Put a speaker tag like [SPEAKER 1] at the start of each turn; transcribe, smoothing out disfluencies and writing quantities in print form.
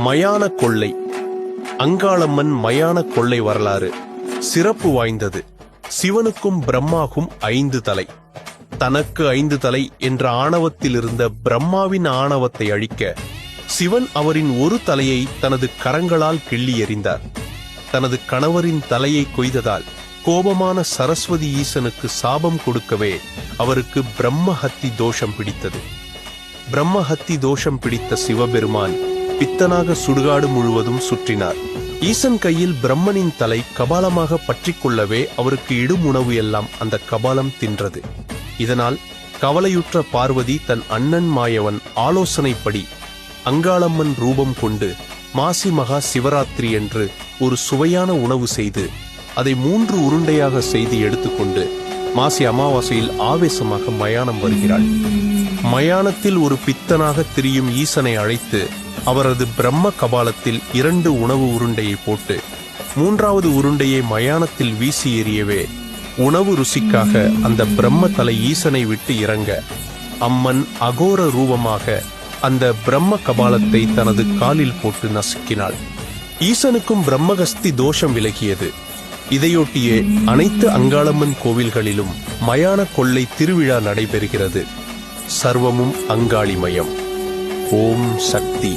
[SPEAKER 1] மயான கொள்ளை. அங்காளம்மன் மயான கொள்ளை வரலாறு சிறப்பு வாய்ந்தது. சிவனுக்கும் பிரம்மாவும் 5 தலை. தனக்கு 5 தலை என்ற ஆணவத்தில் இருந்த பிரம்மாவின் ஆணவத்தை அழிக்க சிவன் அவரின் ஒரு தலையை தனது கரங்களால் கிள்ளி எறிந்தார். தனது கணவரின் தலையை கொய்ததால் கோபமான சரஸ்வதி ஈசனுக்கு சாபம் கொடுக்கவே அவருக்கு பிரம்மஹத்தி தோஷம் பிடித்தது. பிரம்மஹத்தி தோஷம் பிடித்த சிவபெருமான் பித்தனாக சுடுகாடு முழுவதும் சுற்றினார். ஈசன் கையில் பிரம்மனின் தலை கபாலமாக பற்றிக் கொள்ளவே அவருக்கு இடும் உணவு எல்லாம் அந்த கபாலம் தின்றது. இதனால் கவலையுற்ற பார்வதி தன் அண்ணன் மாயவன் ஆலோசனைப்படி அங்காளம்மன் ரூபம் கொண்டு மாசி மகா சிவராத்திரி என்று ஒரு சுவையான உணவு செய்து அதை 3 உருண்டையாக செய்து எடுத்துக்கொண்டு மாசி அமாவாசையில் ஆவேசமாக மயானம் வருகிறாள். மயானத்தில் ஒரு பித்தனாக திரியும் ஈசனை அழைத்து அவரது பிரம்ம கபாலத்தில் 2 உணவு உருண்டையை போட்டு 3வது உருண்டையை மயானத்தில் வீசி எறியவே உணவு ருசிக்காக அந்த பிரம்ம தலை ஈசனை விட்டு இறங்க அம்மன் அகோர ரூபமாக அந்த பிரம்ம கபாலத்தை தனது காலில் போட்டு நசுக்கினாள். ஈசனுக்கும் பிரம்மகஸ்தி தோஷம் விலகியது. இதையொட்டியே அனைத்து அங்காளம்மன் கோவில்களிலும் மயான கொள்ளை திருவிழா நடைபெறுகிறது. சர்வமும் அங்காளிமயம். ஓம் சக்தி.